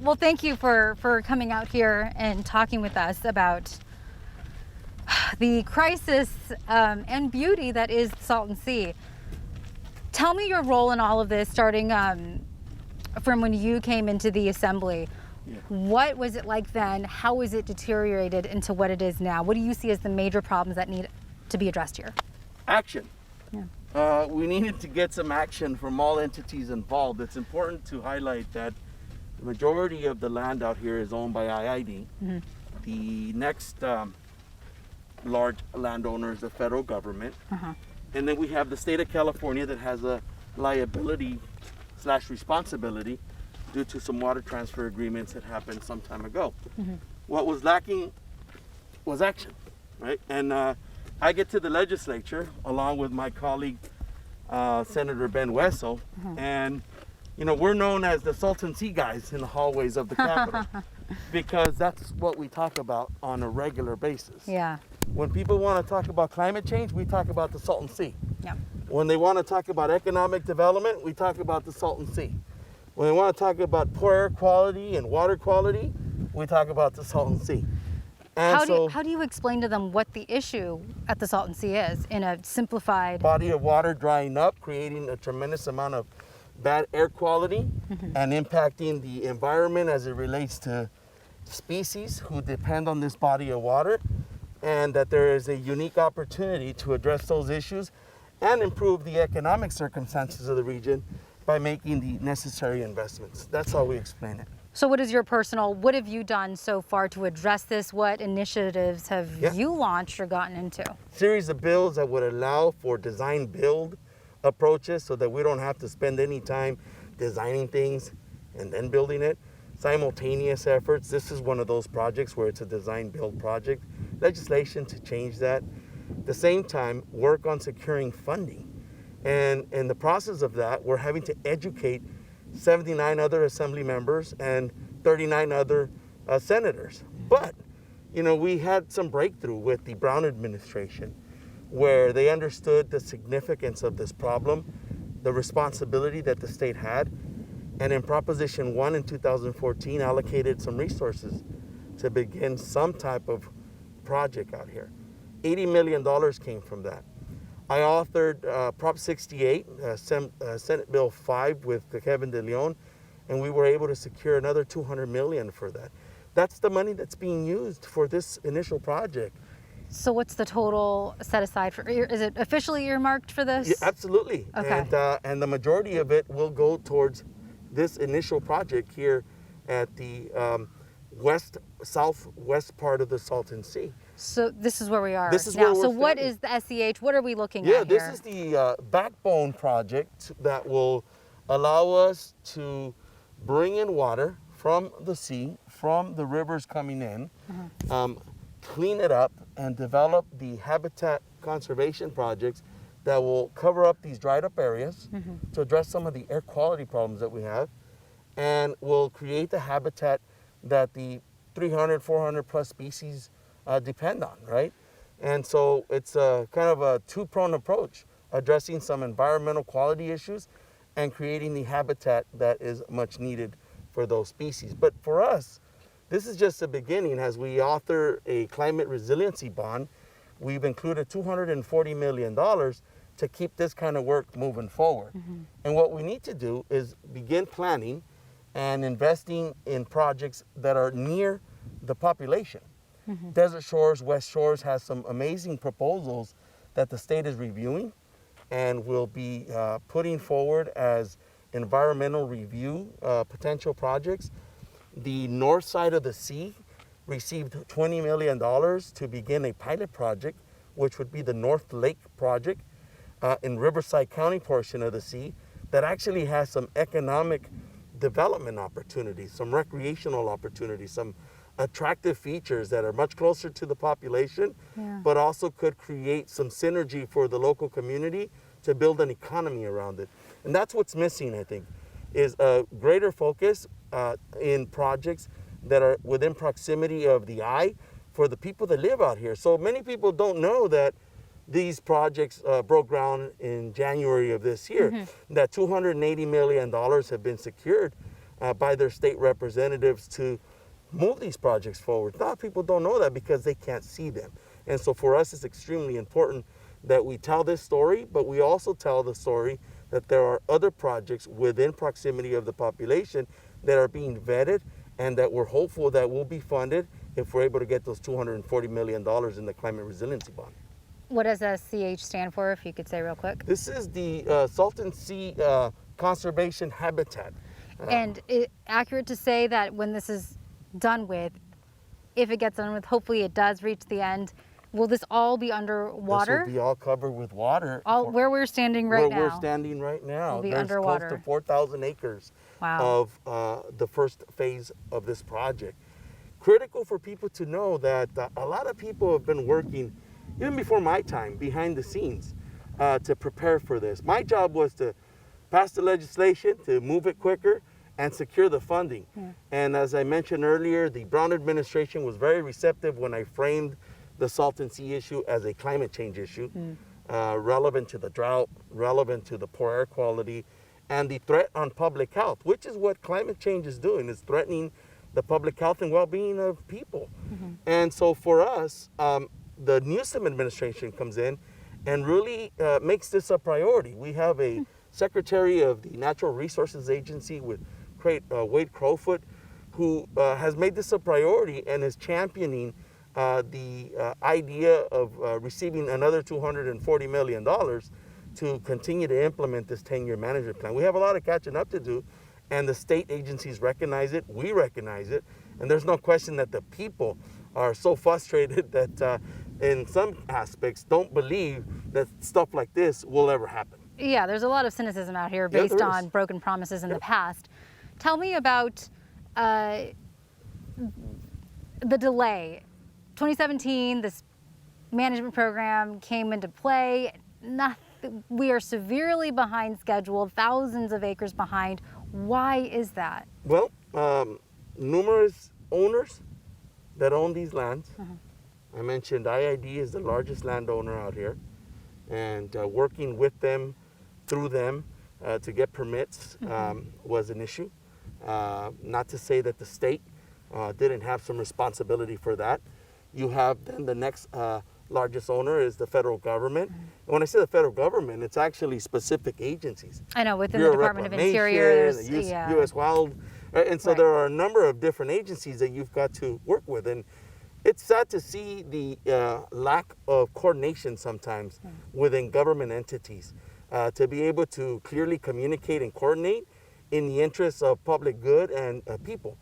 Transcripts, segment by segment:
Well, thank you for coming out here and talking with us about the crisis and beauty that is the Salton Sea. Tell me your role in all of this, starting from when you came into the assembly. Yeah. What was it like then? How was it deteriorated into what it is now? What do you see as the major problems that need to be addressed here? Action. Yeah. We needed to get some action from all entities involved. It's important to highlight that the majority of the land out here is owned by IID. Mm-hmm. The next large landowner is the federal government. Uh-huh. And then we have the state of California that has a liability / responsibility due to some water transfer agreements that happened some time ago. Mm-hmm. What was lacking was action, right? And I get to the legislature along with my colleague, Senator Ben Wessel, and we're known as the Salton Sea guys in the hallways of the Capitol because that's what we talk about on a regular basis. Yeah. When people want to talk about climate change, we talk about the Salton Sea. Yeah. When they want to talk about economic development, we talk about the Salton Sea. When they want to talk about poor air quality and water quality, we talk about the Salton Sea. And How do you explain to them what the issue at the Salton Sea is in a simplified body of water drying up, creating a tremendous amount of bad air quality and impacting the environment as it relates to species who depend on this body of water, and that there is a unique opportunity to address those issues and improve the economic circumstances of the region by making the necessary investments. That's how we explain it. So what have you done so far to address this? What initiatives have you launched or gotten into? Series of bills that would allow for design build approaches so that we don't have to spend any time designing things and then building it. Simultaneous efforts. This is one of those projects where it's a design build project. Legislation to change that. At the same time, work on securing funding. And in the process of that, we're having to educate 79 other assembly members and 39 other senators. But, we had some breakthrough with the Brown administration where they understood the significance of this problem, the responsibility that the state had, and in Proposition 1 in 2014 allocated some resources to begin some type of project out here. $80 million came from that. I authored Prop 68, Senate Bill 5 with Kevin De Leon, and we were able to secure another $200 million for that. That's the money that's being used for this initial project. So what's the total set aside for? Is it officially earmarked for this? Yeah, absolutely. Okay. And the majority of it will go towards this initial project here at the southwest part of the Salton Sea. So this is where we are This is now. where we're So what standing. is the SCH? What are we looking Yeah, at this here? is the backbone project that will allow us to bring in water from the sea, from the rivers coming in, clean it up, and develop the habitat conservation projects that will cover up these dried up areas to address some of the air quality problems that we have, and will create the habitat that the 300, 400 plus species depend on, right? And so it's a kind of a two-pronged approach, addressing some environmental quality issues and creating the habitat that is much needed for those species. But for us, this is just the beginning. As we author a climate resiliency bond, we've included $240 million to keep this kind of work moving forward. And what we need to do is begin planning and investing in projects that are near the population. Desert Shores, West Shores has some amazing proposals that the state is reviewing and will be putting forward as environmental review potential projects. The north side of the sea received $20 million to begin a pilot project, which would be the North Lake project in Riverside County portion of the sea that actually has some economic development opportunities, some recreational opportunities, some attractive features that are much closer to the population, but also could create some synergy for the local community to build an economy around it. And that's what's missing, I think, is a greater focus in projects that are within proximity of the eye for the people that live out here. So many people don't know that these projects broke ground in January of this year, that $280 million have been secured by their state representatives to move these projects forward. A lot of people don't know that because they can't see them. And so for us, it's extremely important that we tell this story, but we also tell the story that there are other projects within proximity of the population that are being vetted and that we're hopeful that will be funded if we're able to get those $240 million in the climate resiliency bond. What does SCH stand for, if you could say real quick? This is the Salton Sea Conservation Habitat. And it accurate to say that when this is done with, if it gets done with, hopefully it does reach the end, will this all be underwater? This will be all covered with water. Where we're standing right now? Where we're standing right now. Will be There's underwater. close to 4,000 acres Wow. of the first phase of this project. Critical for people to know that a lot of people have been working, even before my time, behind the scenes to prepare for this. My job was to pass the legislation, to move it quicker, and secure the funding. Yeah. And as I mentioned earlier, the Brown administration was very receptive when I framed the Salton Sea issue as a climate change issue, relevant to the drought, relevant to the poor air quality, and the threat on public health, which is what climate change is doing, is threatening the public health and well-being of people. And so for us, the Newsom administration comes in and really makes this a priority. We have a Secretary of the Natural Resources Agency with Wade Crowfoot, who has made this a priority and is championing the idea of receiving another $240 million to continue to implement this 10-year management plan. We have a lot of catching up to do, and the state agencies recognize it, we recognize it, and there's no question that the people are so frustrated that in some aspects don't believe that stuff like this will ever happen. Yeah, there's a lot of cynicism out here based on broken promises in the past. Tell me about the delay. 2017, this management program came into play. We are severely behind schedule, thousands of acres behind. Why is that? Well, numerous owners that own these lands. I mentioned IID is the largest landowner out here, and working with them, through them, to get permits was an issue. Not to say that the state didn't have some responsibility for that. You have then the next largest owner is the federal government. And when I say the federal government, it's actually specific agencies. I know, within the Department of Interior, there's U.S. Wild, and so there are a number of different agencies that you've got to work with. And it's sad to see the lack of coordination sometimes within government entities to be able to clearly communicate and coordinate in the interests of public good and people.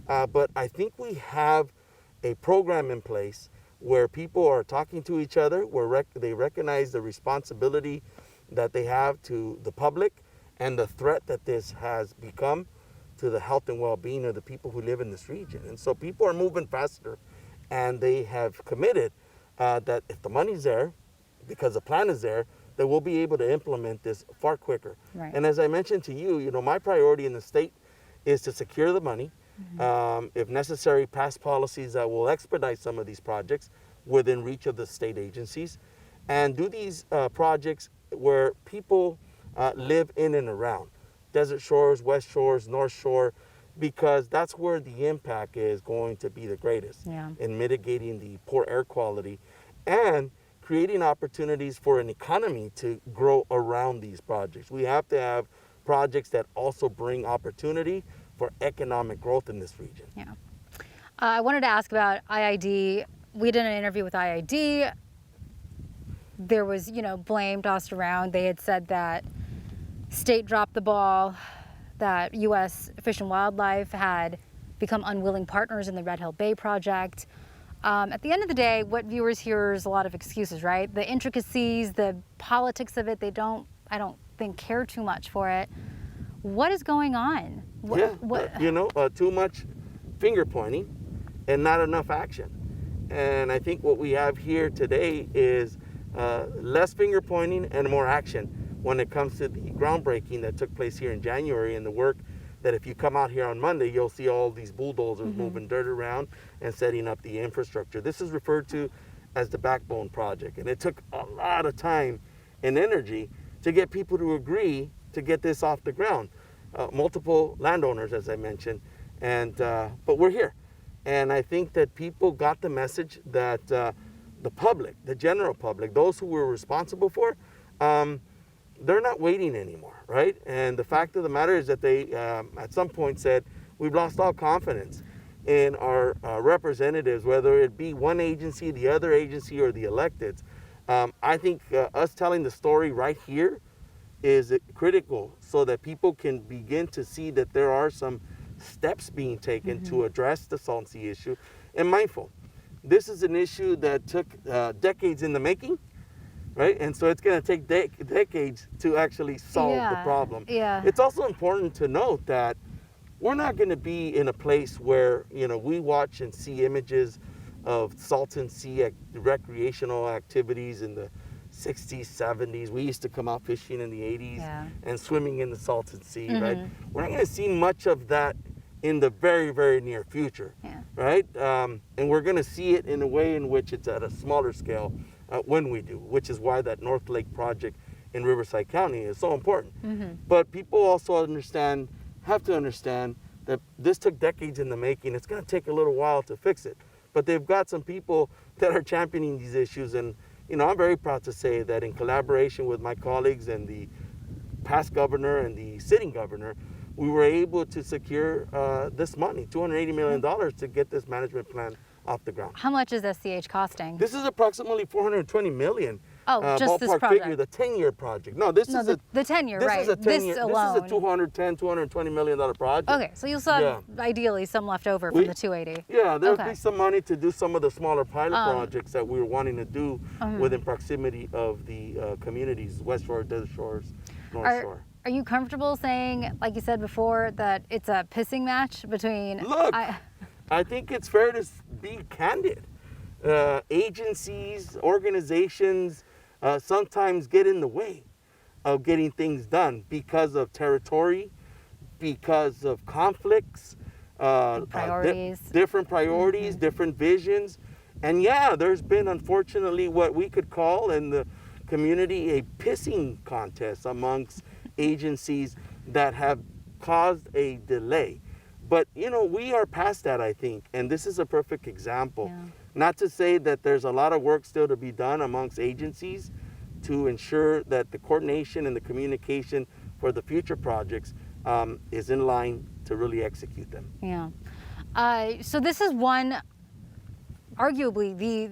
But I think we have a program in place where people are talking to each other, where they recognize the responsibility that they have to the public and the threat that this has become to the health and well-being of the people who live in this region. And so people are moving faster, and they have committed that if the money's there, because the plan is there, that we'll be able to implement this far quicker. Right. And as I mentioned to you, my priority in the state is to secure the money, if necessary, pass policies that will expedite some of these projects within reach of the state agencies, and do these projects where people live in and around. Desert Shores, West Shores, North Shore, because that's where the impact is going to be the greatest in mitigating the poor air quality and creating opportunities for an economy to grow around these projects. We have to have projects that also bring opportunity for economic growth in this region. Yeah. I wanted to ask about IID. We did an interview with IID. There was, blame tossed around. They had said that state dropped the ball, that U.S. Fish and Wildlife had become unwilling partners in the Red Hill Bay project. At the end of the day, what viewers hear is a lot of excuses, right? The intricacies, the politics of it, I don't think care too much for it. What is going on? Too much finger pointing and not enough action. And I think what we have here today is less finger pointing and more action when it comes to the groundbreaking that took place here in January and the work that if you come out here on Monday, you'll see all these bulldozers moving dirt around and setting up the infrastructure. This is referred to as the Backbone Project. And it took a lot of time and energy to get people to agree to get this off the ground. multiple landowners, as I mentioned, and but we're here. And I think that people got the message that the public, the general public, those who we're responsible for, they're not waiting anymore, right? And the fact of the matter is that they, at some point, said, we've lost all confidence in our representatives, whether it be one agency, the other agency, or the electeds. I think us telling the story right here is critical so that people can begin to see that there are some steps being taken to address the Salton Sea issue. And mindful, this is an issue that took decades in the making, right? And so it's going to take decades to actually solve the problem. Yeah. It's also important to note that we're not going to be in a place where, you know, we watch and see images of Salton Sea recreational activities in the 60s, 70s. We used to come out fishing in the 80s and swimming in the Salton Sea, right? We're not going to see much of that in the very, very near future, right? And we're going to see it in a way in which it's at a smaller scale when we do, which is why that North Lake project in Riverside County is so important. But people also have to understand that this took decades in the making. It's going to take a little while to fix it. But they've got some people that are championing these issues. And, you know, I'm very proud to say that in collaboration with my colleagues and the past governor and the sitting governor, we were able to secure this money, $280 million, to get this management plan off the ground. How much is SCH costing? This is approximately $420 million. Oh, just this ballpark project. Figure, the 10-year project. No, this is the 10-year, right? This is a 10-year. This alone. This is a $220 million project. Okay, so you'll still have ideally some left over from the 280. Yeah, there'll be some money to do some of the smaller pilot projects that we were wanting to do within proximity of the communities, West Shore, Desert Shores, North Shore. Are you comfortable saying, like you said before, that it's a pissing match between... Look, I think it's fair to be candid. Agencies, organizations sometimes get in the way of getting things done because of territory, because of conflicts, priorities. Different priorities, different visions. And yeah, there's been, unfortunately, what we could call in the community a pissing contest amongst agencies that have caused a delay. But, you know, we are past that, I think, and this is a perfect example. Not to say that there's a lot of work still to be done amongst agencies to ensure that the coordination and the communication for the future projects is in line to really execute them. Yeah. So this is arguably the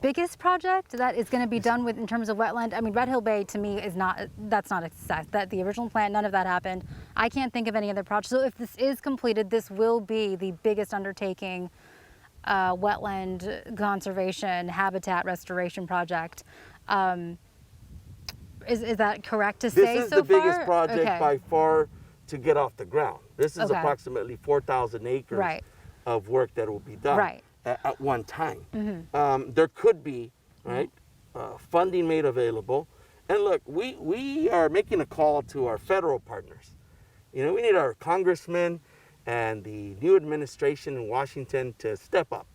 biggest project that is going to be done with in terms of wetland. I mean, Red Hill Bay to me is that's not a success. That the original plan, none of that happened. I can't think of any other project. So if this is completed, this will be the biggest undertaking wetland conservation, habitat restoration project. Is that correct to say so far? This is the biggest project by far to get off the ground. This is approximately 4,000 acres of work that will be done at one time. There could be funding made available. And look, we are making a call to our federal partners. You know, we need our congressmen and the new administration in Washington to step up.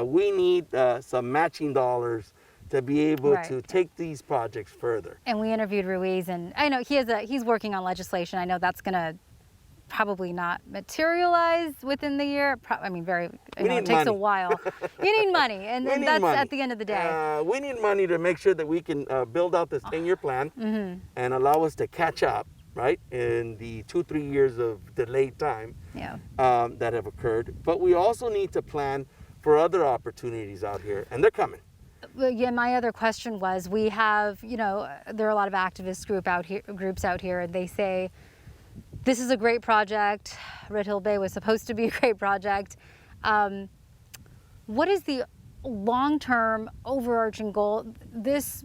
We need some matching dollars to be able to take these projects further. And we interviewed Ruiz, and I know he's working on legislation. I know that's going to probably not materialize within the year. I mean, it takes a while. You need money, and that's at the end of the day. We need money to make sure that we can build out this 10-year plan and allow us to catch up, right, in the 2-3 years of delayed time that have occurred. But we also need to plan for other opportunities out here, and they're coming. Yeah, my other question was, we have, you know, there are a lot of activist groups out here, and they say, this is a great project. Red Hill Bay was supposed to be a great project. What is the long-term overarching goal? This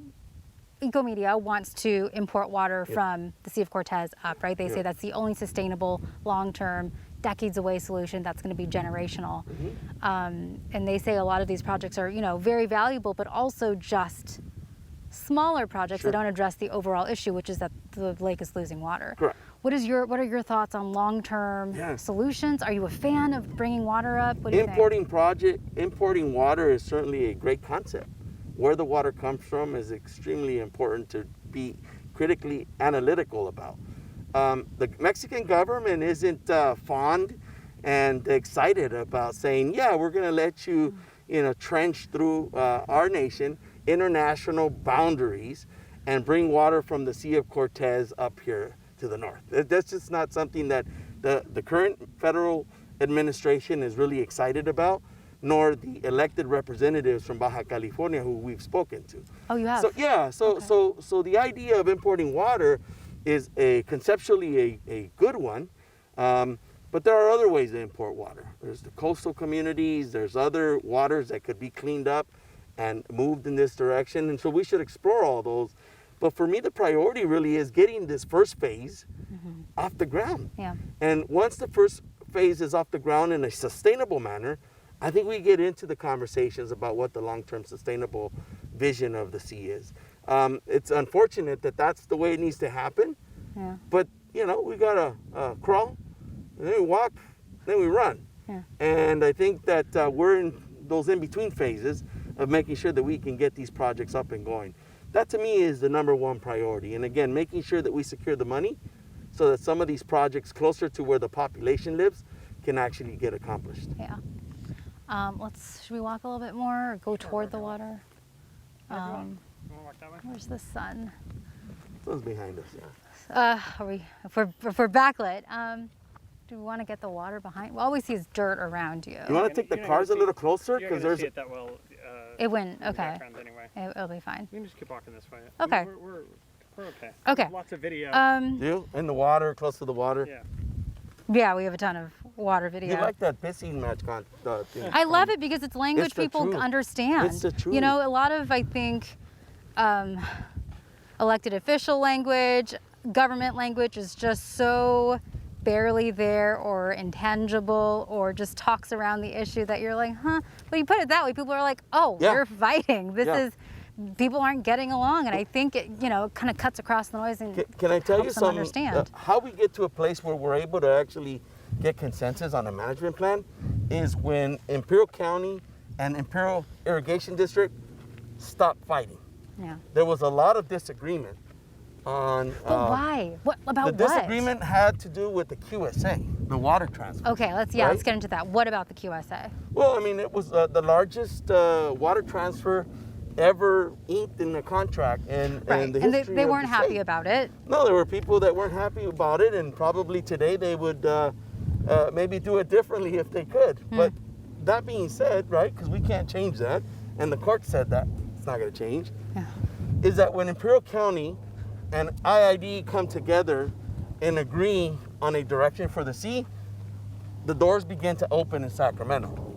Ecomedia wants to import water from the Sea of Cortez up, right? They say that's the only sustainable, long-term, decades away solution that's going to be generational. And they say a lot of these projects are, you know, very valuable, but also just smaller projects that don't address the overall issue, which is that the lake is losing water. Correct. What are your thoughts on long-term solutions? Are you a fan of bringing water up? What do you think? Importing water is certainly a great concept. Where the water comes from is extremely important to be critically analytical about. The Mexican government isn't fond and excited about saying, yeah, we're going to let you, trench through our nation, international boundaries, and bring water from the Sea of Cortez up here to the north. That's just not something that the current federal administration is really excited about, nor the elected representatives from Baja California who we've spoken to. Oh, you have? So yeah, so the idea of importing water is conceptually a good one, but there are other ways to import water. There's the coastal communities, there's other waters that could be cleaned up and moved in this direction, and so we should explore all those. But for me, the priority really is getting this first phase off the ground. Yeah. And once the first phase is off the ground in a sustainable manner, I think we get into the conversations about what the long-term sustainable vision of the sea is. It's unfortunate that that's the way it needs to happen. Yeah. But, we got to crawl, and then we walk, then we run. Yeah. And I think that we're in those in-between phases of making sure that we can get these projects up and going. That to me is the number one priority. And again, making sure that we secure the money so that some of these projects closer to where the population lives can actually get accomplished. Yeah. Should we walk a little bit more or go toward the water? You wanna walk that way? Where's the sun? Those behind us, yeah. If we're backlit, do we want to get the water behind? Well, all we see is dirt around you. You want to take the cars a little closer? You're Because gonna there's see it that well. It wouldn't. in the Okay. background anyway. It'll be fine. We can just keep walking this way. Okay. We're okay. Okay. Lots of video. you in the water, close to the water. Yeah. Yeah, we have a ton of water video. You like that pissing match thing? I love it because it's language It's the people truth. understand. It's the truth. A lot of, I think, elected official language, government language is just so barely there or intangible or just talks around the issue that you're like, huh? But you put it that way, people are like, oh, Yeah. we're fighting. This Yeah. is, people aren't getting along. And I think it, kind of cuts across the noise and Can I tell you helps them something? understand. How we get to a place where we're able to actually get consensus on a management plan is when Imperial County and Imperial Irrigation District stopped fighting. Yeah. There was a lot of disagreement on. But why? What about The what? disagreement had to do with the QSA, the water transfer. Okay, let's Right? get into that. What about the QSA? Well, I mean, it was the largest water transfer ever inked in a contract in Right, the and history they of weren't the happy state. about it. No, there were people that weren't happy about it, and probably today they would maybe do it differently if they could. But that being said, right, because we can't change that, and the court said that it's not going to change, Yeah. is that when Imperial County and IID come together and agree on a direction for the sea, the doors begin to open in Sacramento.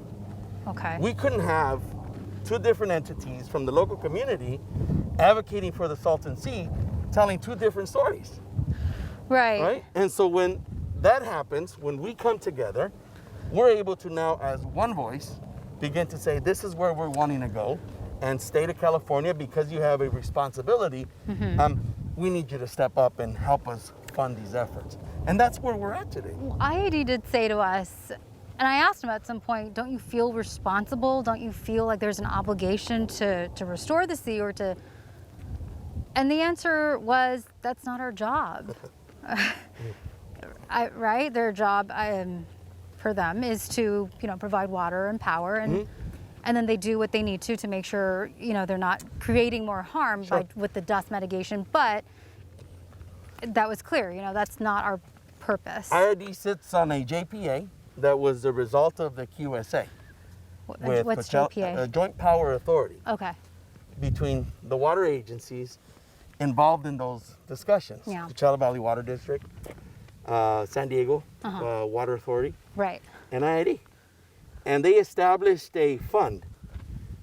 Okay. We couldn't have two different entities from the local community advocating for the Salton Sea, telling two different stories, right? And so when that happens, when we come together, we're able to now, as one voice, begin to say, this is where we're wanting to go. And state of California, because you have a responsibility, we need you to step up and help us fund these efforts. And that's where we're at today. Well, IAD did say to us, and I asked him at some point, don't you feel responsible? Don't you feel like there's an obligation to restore the sea or to... And the answer was, that's not our job. Right? Their job for them is to, provide water and power and then they do what they need to make sure, they're not creating more harm with the dust mitigation. But that was clear, that's not our purpose. IRD sits on a JPA that was the result of the QSA. What's JPA? A Joint Power Authority Okay. between the water agencies involved in those discussions. Yeah. Coachella Valley Water District, San Diego Water Authority, Right. and IID. And they established a fund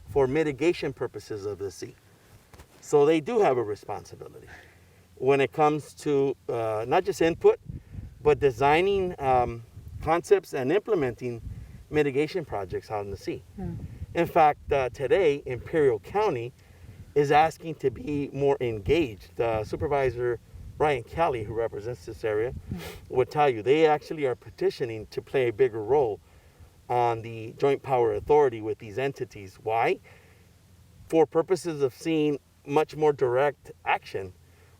for mitigation purposes of the sea. So they do have a responsibility when it comes to not just input, but designing concepts and implementing mitigation projects out in the sea. In fact, today, Imperial County is asking to be more engaged. Supervisor Brian Kelly, who represents this area, would tell you they actually are petitioning to play a bigger role on the Joint Power Authority with these entities. Why? For purposes of seeing much more direct action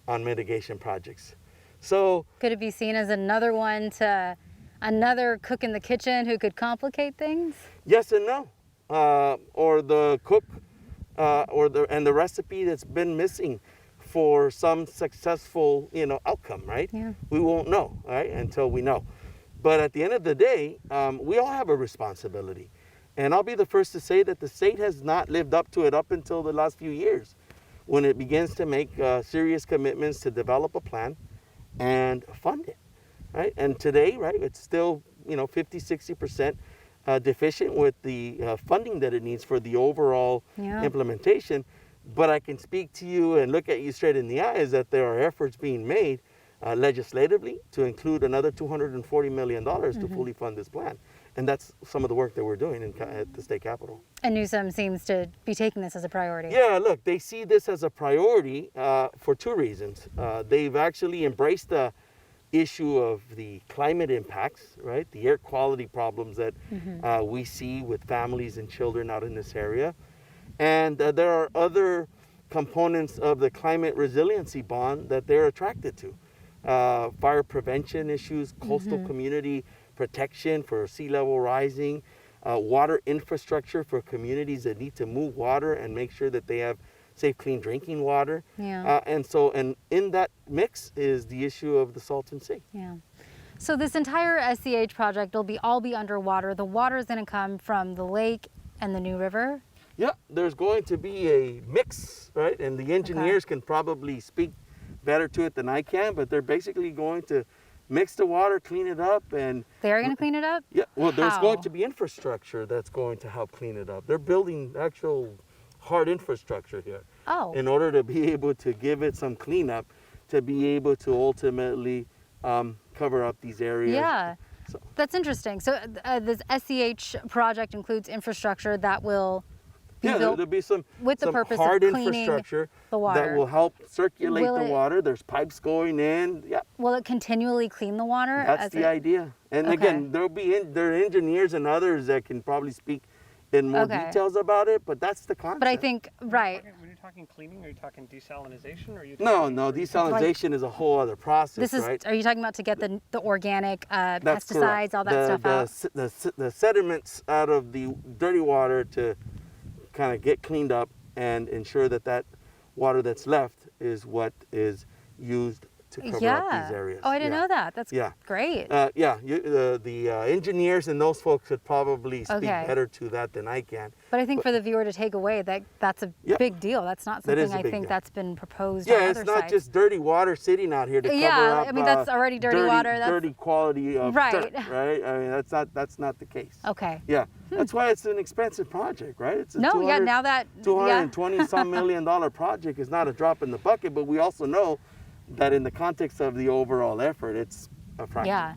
on mitigation projects. So Could it be seen as another one to another cook in the kitchen who could complicate things? yes and no, or the cook, and the recipe that's been missing for some successful, outcome, right? Yeah. We won't know, right, until we know. But at the end of the day, we all have a responsibility. And I'll be the first to say that the state has not lived up to it up until the last few years, when it begins to make serious commitments to develop a plan and fund it, right? And today, right, it's still, 50, 60% deficient with the funding that it needs for the overall Yeah. implementation. But I can speak to you and look at you straight in the eyes that there are efforts being made legislatively to include another $240 million to fully fund this plan. And that's some of the work that we're doing at the state capitol. And Newsom seems to be taking this as a priority. Yeah, look, they see this as a priority for two reasons. They've actually embraced the issue of the climate impacts, right? The air quality problems that we see with families and children out in this area. And there are other components of the climate resiliency bond that they're attracted to. Fire prevention issues, coastal community protection for sea level rising, water infrastructure for communities that need to move water and make sure that they have safe, clean drinking water. Yeah. And in that mix is the issue of the Salton Sea. Yeah. So this entire SCH project will all be underwater. The water is going to come from the lake and the New River. Yeah, there's going to be a mix, right? And the engineers can probably speak better to it than I can, but they're basically going to mix the water, clean it up, and They're going to clean it up? yeah, well, there's How? going to be infrastructure that's going to help clean it up. They're building actual hard infrastructure here Oh. in order to be able to give it some cleanup, to be able to ultimately cover up these areas. Yeah. So- That's interesting. So this SCH project includes infrastructure that will be Yeah, built there'll be some with the purpose of hard cleaning infrastructure the water. that will help circulate Will the it- water. There's pipes going in. Yeah, Will it continually clean the water? that's as the it- idea. And Okay. again, there are engineers and others that can probably speak in more Okay. details about it, but that's the concept. But I think, right. When you're talking cleaning, are you talking desalinization, or are you No, talking desalination is a whole other process, This is, right? are you talking about to get the organic That's pesticides, correct. all that stuff out? The sediments out of the dirty water to kind of get cleaned up and ensure that water that's left is what is used to cover up these areas. Oh, I didn't know that. That's Yeah. great. The engineers and those folks could probably speak Okay. better to that than I can. But I think for the viewer to take away that's a Yeah. big deal. That's not That is something a I big think deal. that's been proposed on Yeah, other it's not sites. just dirty water sitting out here to cover Yeah, up. I mean, that's already dirty water, that's- dirty quality of Right. dirt, right? I mean, that's not the case. Okay. Yeah, that's why it's an expensive project, right? It's a No, yeah, now that, yeah. $220-some million project is not a drop in the bucket, but we also know that in the context of the overall effort, it's a fraction. Yeah.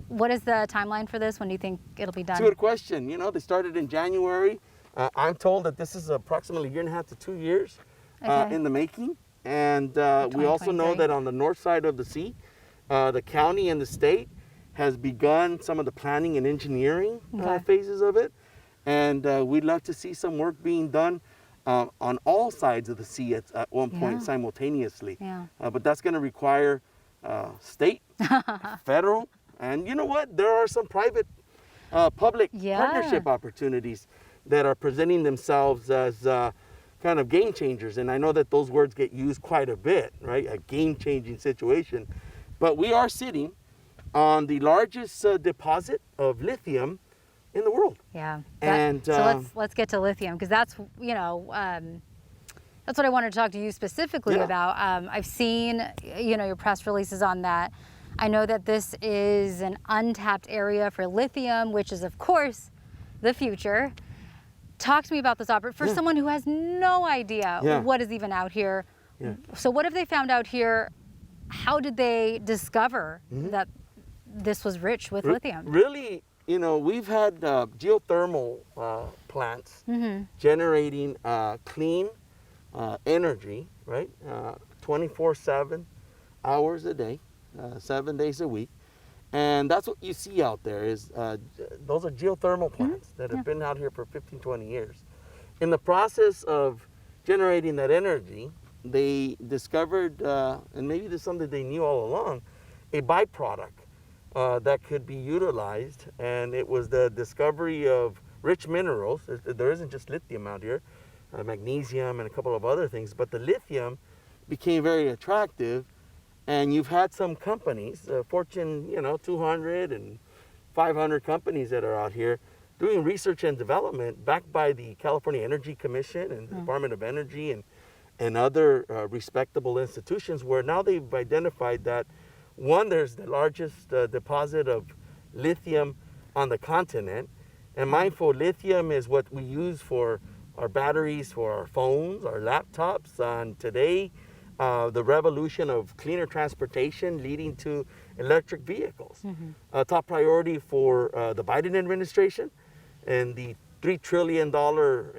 What is the timeline for this? When do you think it'll be done? It's a good question. They started in January. I'm told that this is approximately a year and a half to 2 years Okay. in the making. And we also know 2023. that on the north side of the sea, the county and the state has begun some of the planning and engineering Okay. phases of it. And we'd love to see some work being done on all sides of the sea at one point Yeah. simultaneously. Yeah. But that's going to require state, federal, and you know what? There are some private public Yeah. partnership opportunities that are presenting themselves as kind of game changers. And I know that those words get used quite a bit, right? A game changing situation. But we are sitting on the largest deposit of lithium in the world. Yeah. And, so let's get to lithium, because that's that's what I wanted to talk to you specifically Yeah. about. I've seen your press releases on that. I know that this is an untapped area for lithium, which is of course the future. Talk to me about this opportunity for Yeah. someone who has no idea Yeah. what is even out here. Yeah. So what have they found out here? How did they discover that this was rich with lithium? Really, we've had geothermal plants generating clean energy, right? 24/7 hours a day, 7 days a week. And that's what you see out there is those are geothermal plants that have been out here for 15, 20 years. In the process of generating that energy, they discovered, and maybe this is something they knew all along, a byproduct that could be utilized, and it was the discovery of rich minerals. There isn't just lithium out here, magnesium and a couple of other things, but the lithium became very attractive, and you've had some companies, Fortune 200 and 500 companies that are out here doing research and development backed by the California Energy Commission and the Department of Energy and other respectable institutions, where now they've identified that, one, there's the largest deposit of lithium on the continent. And mindful, lithium is what we use for our batteries, for our phones, our laptops. And today, the revolution of cleaner transportation leading to electric vehicles. Top priority for the Biden administration and the $3 trillion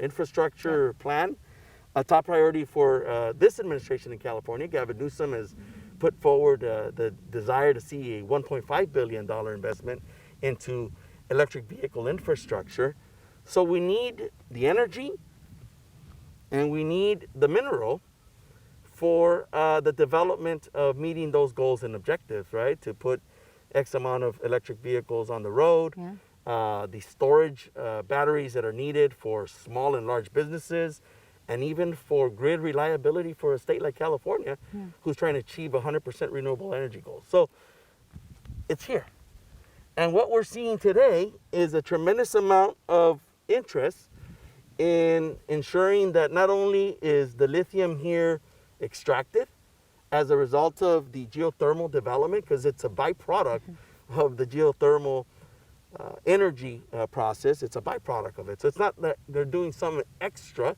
infrastructure plan. A top priority for this administration in California. Gavin Newsom has put forward the desire to see a $1.5 billion investment into electric vehicle infrastructure. So we need the energy and we need the mineral for the development of meeting those goals and objectives, right? To put X amount of electric vehicles on the road, the storage batteries that are needed for small and large businesses, and even for grid reliability for a state like California, who's trying to achieve 100% renewable energy goals. So it's here. And what we're seeing today is a tremendous amount of interest in ensuring that not only is the lithium here extracted as a result of the geothermal development, because it's a byproduct of the geothermal energy process. It's a byproduct of it. So it's not that they're doing some extra.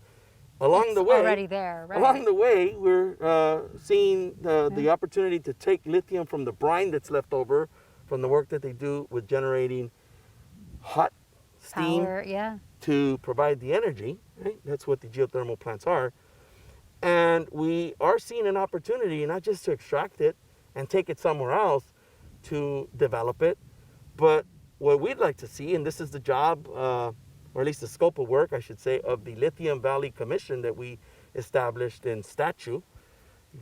Along the way, already there, right? Along the way, we're seeing the opportunity to take lithium from the brine that's left over from the work that they do with generating hot steam Power, to provide the energy. Right? That's what the geothermal plants are. And we are seeing an opportunity not just to extract it and take it somewhere else to develop it, but what we'd like to see, and this is the job, or at least the scope of work, I should say, of the Lithium Valley Commission that we established in statute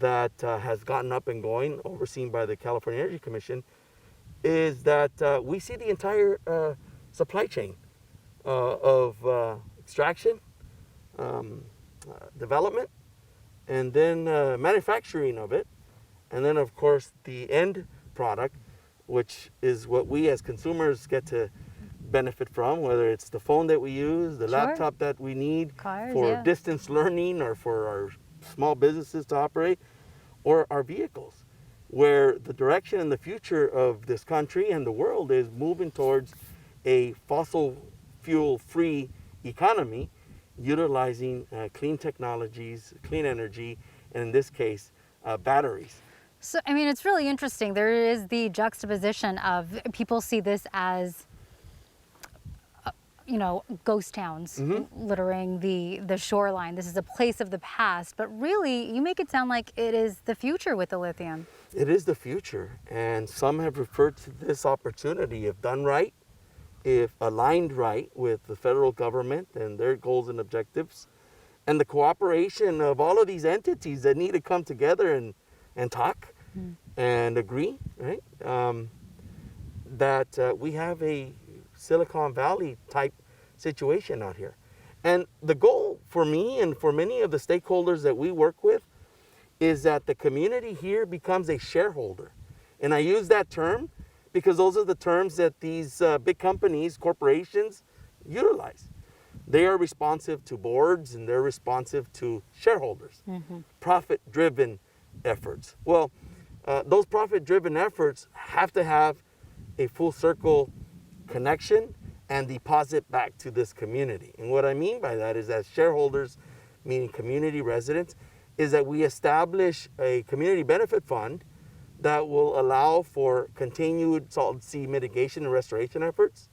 that has gotten up and going, overseen by the California Energy Commission, is that we see the entire supply chain of extraction, development, and then manufacturing of it, and then of course the end product, which is what we as consumers get to benefit from, whether it's the phone that we use, the laptop that we need for distance learning or for our small businesses to operate, or our vehicles, where the direction and the future of this country and the world is moving towards a fossil fuel free economy, utilizing clean technologies, clean energy, and in this case, batteries. So, I mean, it's really interesting. There is the juxtaposition of people see this as, ghost towns littering the shoreline. This is a place of the past, but really, you make it sound like it is the future with the lithium. It is the future, and some have referred to this opportunity, if done right, if aligned right with the federal government and their goals and objectives, and the cooperation of all of these entities that need to come together and talk and agree, right? That we have a Silicon Valley type situation out here. And the goal for me and for many of the stakeholders that we work with is that the community here becomes a shareholder. And I use that term because those are the terms that these big companies, corporations utilize. They are responsive to boards and they're responsive to shareholders, profit-driven efforts. Well, those profit-driven efforts have to have a full circle connection and deposit back to this community. And what I mean by that is that shareholders, meaning community residents, is that we establish a community benefit fund that will allow for continued Salton Sea mitigation and restoration efforts,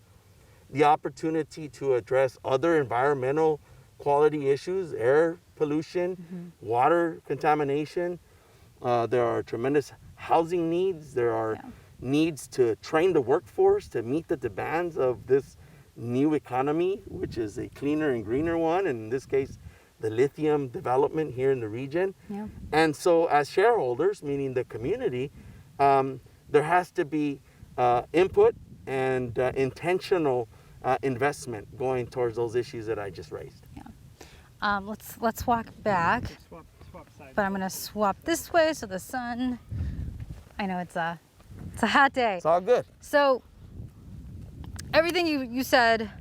the opportunity to address other environmental quality issues, air pollution, water contamination. There are tremendous housing needs. There are needs to train the workforce to meet the demands of this new economy, which is a cleaner and greener one, and in this case, the lithium development here in the region. And so as shareholders, meaning the community, there has to be input and intentional investment going towards those issues that I just raised. Yeah. Let's walk back. Swap sides. But I'm gonna swap this way so the sun. I know it's a hot day. It's all good. So everything you said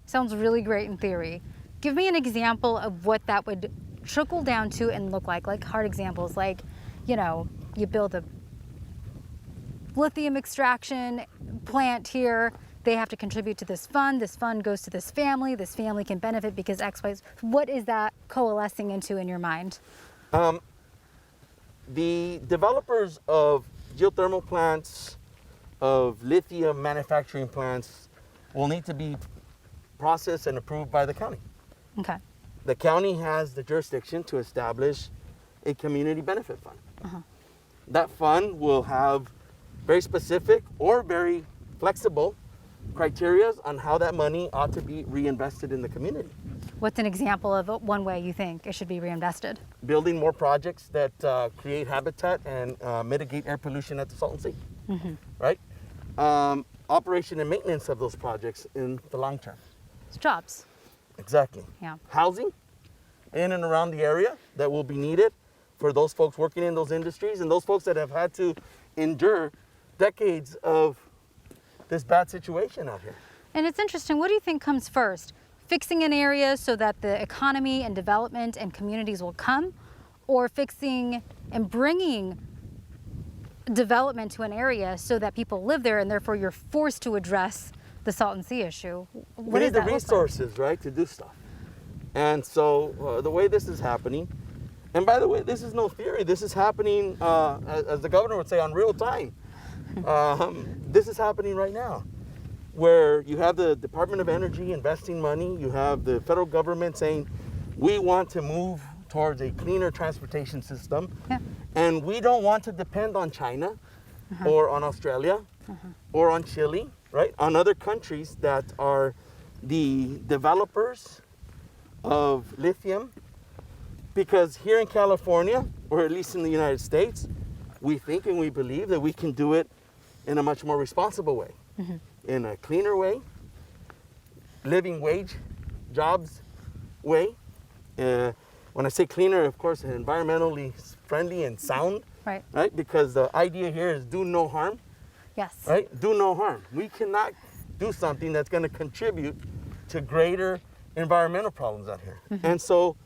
sounds really great in theory. Give me an example of what that would trickle down to and look like hard examples, like, you know, you build a lithium extraction plant here, they have to contribute to this fund goes to this family can benefit because X, Y. What is that coalescing into in your mind? The developers of geothermal plants, of lithium manufacturing plants, will need to be processed and approved by the county. Okay. The county has the jurisdiction to establish a community benefit fund. That fund will have very specific or very flexible criteria on how that money ought to be reinvested in the community. What's an example of one way you think it should be reinvested? Building more projects that create habitat and mitigate air pollution at the Salton Sea, right? Operation and maintenance of those projects in the long term. It's jobs. Exactly. Yeah. Housing in and around the area that will be needed for those folks working in those industries and those folks that have had to endure decades of this bad situation out here. And it's interesting, what do you think comes first? Fixing an area so that the economy and development and communities will come, or fixing and bringing development to an area so that people live there and therefore you're forced to address the Salton Sea issue? We need the resources, right, to do stuff. And so the way this is happening, and by the way, this is no theory, this is happening, as the governor would say, on real time. This is happening right now, where you have the Department of Energy investing money, you have the federal government saying, we want to move towards a cleaner transportation system, and we don't want to depend on China or on Australia or on Chile, right? On other countries that are the developers of lithium, because here in California, or at least in the United States, we think and we believe that we can do it in a much more responsible way, in a cleaner way, living wage jobs way. When I say cleaner, of course, environmentally friendly and sound, right? Because the idea here is do no harm. Yes. Right? Do no harm. We cannot do something that's going to contribute to greater environmental problems out here. And so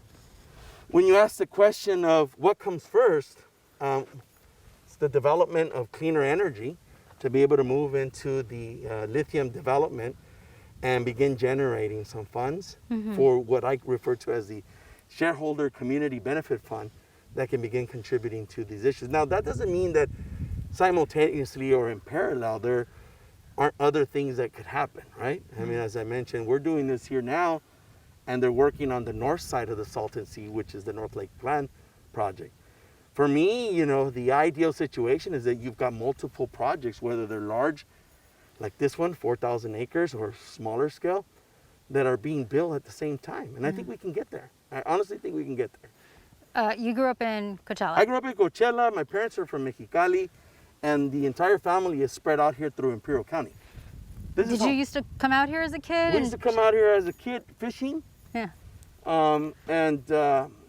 when you ask the question of what comes first, it's the development of cleaner energy to be able to move into the lithium development and begin generating some funds for what I refer to as the shareholder community benefit fund that can begin contributing to these issues. Now, that doesn't mean that simultaneously or in parallel there aren't other things that could happen, right? I mean, as I mentioned, we're doing this here now, and they're working on the north side of the Salton Sea, which is the North Lake Plan project. For me, you know, the ideal situation is that you've got multiple projects, whether they're large, like this one, 4,000 acres, or smaller scale, that are being built at the same time. And I think we can get there. I honestly think we can get there. You grew up in Coachella. I grew up in Coachella. My parents are from Mexicali, and the entire family is spread out here through Imperial County. Did you used to come out here as a kid? We used to come out here as a kid fishing. Yeah. And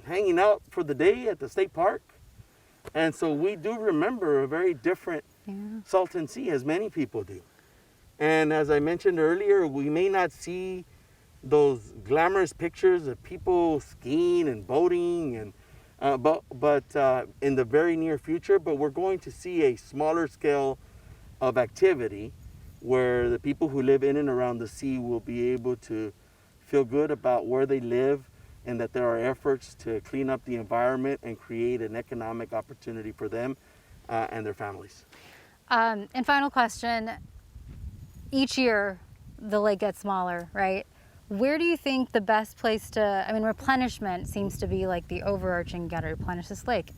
hanging out for the day at the state park. And so we do remember a very different Salton Sea, as many people do. And as I mentioned earlier, we may not see those glamorous pictures of people skiing and boating, and but in the very near future, but we're going to see a smaller scale of activity where the people who live in and around the sea will be able to feel good about where they live, and that there are efforts to clean up the environment and create an economic opportunity for them and their families. And final question, each year the lake gets smaller, right? Where do you think the best place to, I mean, replenishment seems to be like the overarching, got to replenish this lake.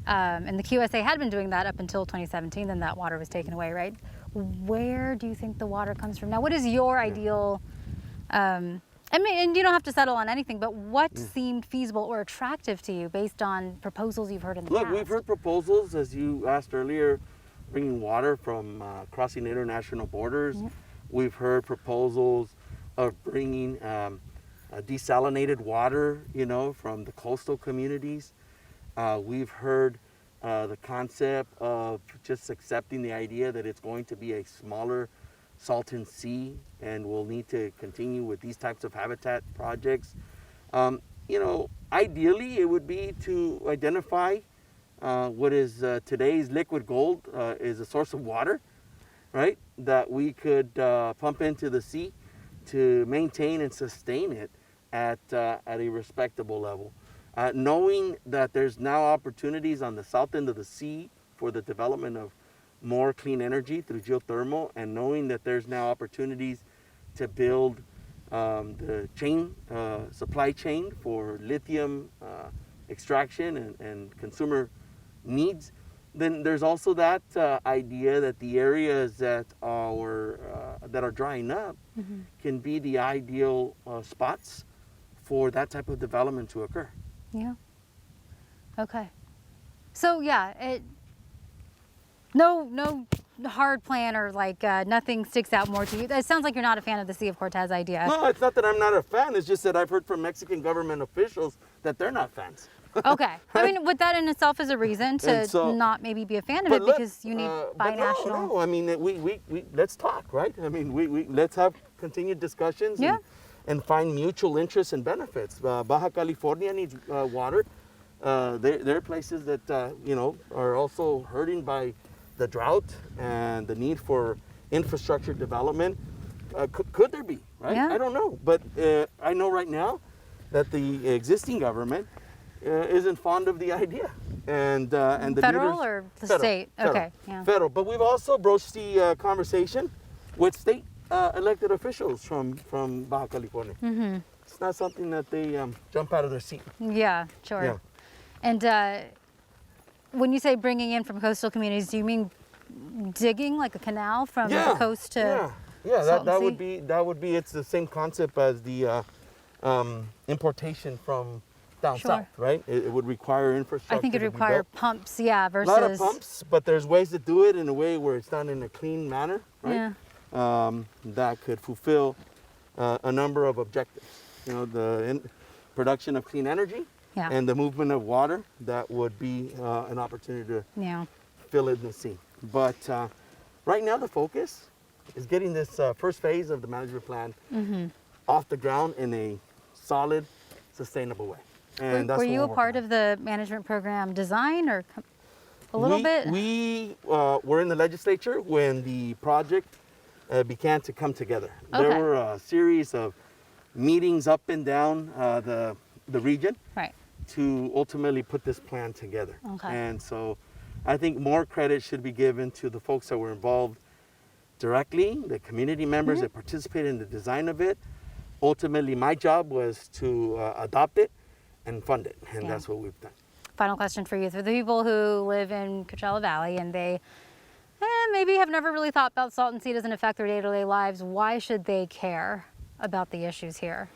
And the QSA had been doing that up until 2017, then that water was taken away, right? Where do you think the water comes from? Now, what is your ideal, I mean, and you don't have to settle on anything, but what seemed feasible or attractive to you based on proposals you've heard in the past? Look, we've heard proposals, as you asked earlier, bringing water from crossing international borders. We've heard proposals of bringing desalinated water, from the coastal communities. We've heard the concept of just accepting the idea that it's going to be a smaller Salton Sea, and we'll need to continue with these types of habitat projects. Ideally, it would be to identify what is today's liquid gold is a source of water, right? That we could pump into the sea to maintain and sustain it at a respectable level. Knowing that there's now opportunities on the south end of the sea for the development of more clean energy through geothermal, and knowing that there's now opportunities to build the supply chain for lithium extraction and consumer needs, then there's also that idea that the areas that are drying up can be the ideal spots for that type of development to occur. Yeah. Okay. So yeah, no hard plan, or like nothing sticks out more to you. It sounds like you're not a fan of the Sea of Cortez idea. No, it's not that I'm not a fan. It's just that I've heard from Mexican government officials that they're not fans. Okay. I mean, with that in itself is a reason to not maybe be a fan of it, because you need binational. No, I mean, we let's talk, right? I mean, we let's have continued discussions and find mutual interests and benefits. Baja California needs water. There are places that are also hurting by the drought and the need for infrastructure development. Could there be, right? Yeah. I don't know, but I know right now that the existing government isn't fond of the idea, and the federal leaders, or the federal, state? federal, Okay, yeah. Federal. But we've also broached the conversation with state elected officials from Baja California. Mm-hmm. It's not something that they jump out of their seat. Yeah, sure. Yeah. And when you say bringing in from coastal communities, do you mean digging like a canal from the coast to Salton Sea? that would be it's the same concept as the importation from down south, right? It would require infrastructure. I think it'd require pumps, versus a lot of pumps, but there's ways to do it in a way where it's done in a clean manner, right? That could fulfill a number of objectives. The production of clean energy, and the movement of water. That would be an opportunity to fill in the sea. But right now the focus is getting this first phase of the management plan off the ground in a solid, sustainable way. And were you a part of the management program design, or a little bit? We were in the legislature when the project began to come together. Okay. There were a series of meetings up and down the region to ultimately put this plan together. Okay. And so I think more credit should be given to the folks that were involved directly, the community members that participated in the design of it. Ultimately, my job was to adopt it and fund it, and that's what we've done. Final question for you. For the people who live in Coachella Valley and they maybe have never really thought about Salton Sea doesn't affect their day-to-day lives, why should they care about the issues here?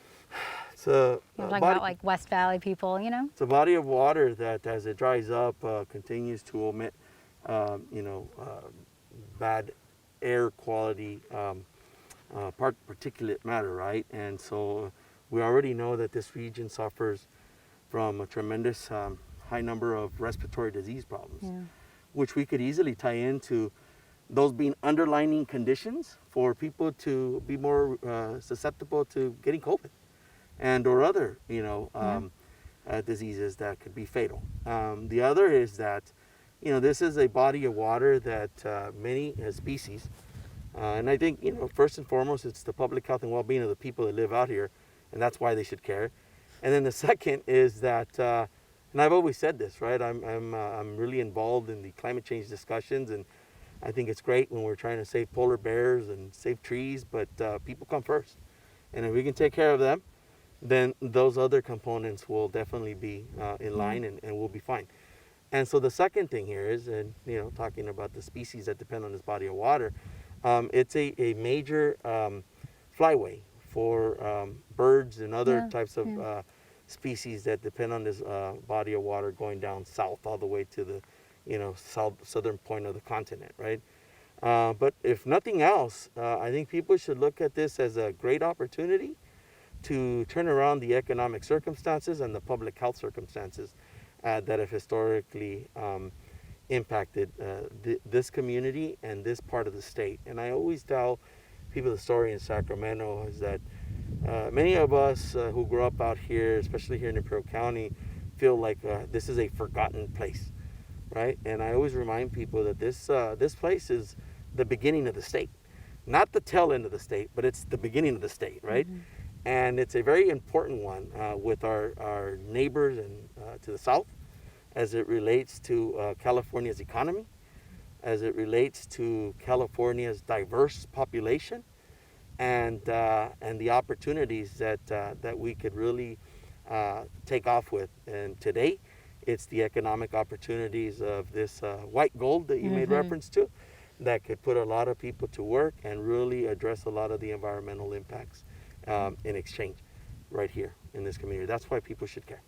I'm talking about like West Valley people, It's a body of water that, as it dries up, continues to emit, bad air quality, particulate matter, right? And so we already know that this region suffers from a tremendous high number of respiratory disease problems, which we could easily tie into those being underlying conditions for people to be more susceptible to getting COVID and or other, diseases that could be fatal. The other is that, this is a body of water that many species, and I think, first and foremost, it's the public health and well-being of the people that live out here, and that's why they should care. And then the second is that, and I've always said this, right? I'm really involved in the climate change discussions, and I think it's great when we're trying to save polar bears and save trees, but people come first. And if we can take care of them, then those other components will definitely be in line, and we'll be fine. And so the second thing here is, and talking about the species that depend on this body of water, it's a major flyway for birds and other types of species that depend on this body of water going down south all the way to the southern point of the continent, right? But if nothing else, I think people should look at this as a great opportunity to turn around the economic circumstances and the public health circumstances that have historically impacted this community and this part of the state. And I always tell people the story in Sacramento is that many of us who grew up out here, especially here in Imperial County, feel like this is a forgotten place, right? And I always remind people that this place is the beginning of the state, not the tail end of the state, but it's the beginning of the state, right? Mm-hmm. And it's a very important one with our neighbors and to the south, as it relates to California's economy, as it relates to California's diverse population, and the opportunities that we could really take off with. And today, it's the economic opportunities of this white gold that you made reference to, that could put a lot of people to work and really address a lot of the environmental impacts in exchange right here in this community. That's why people should care.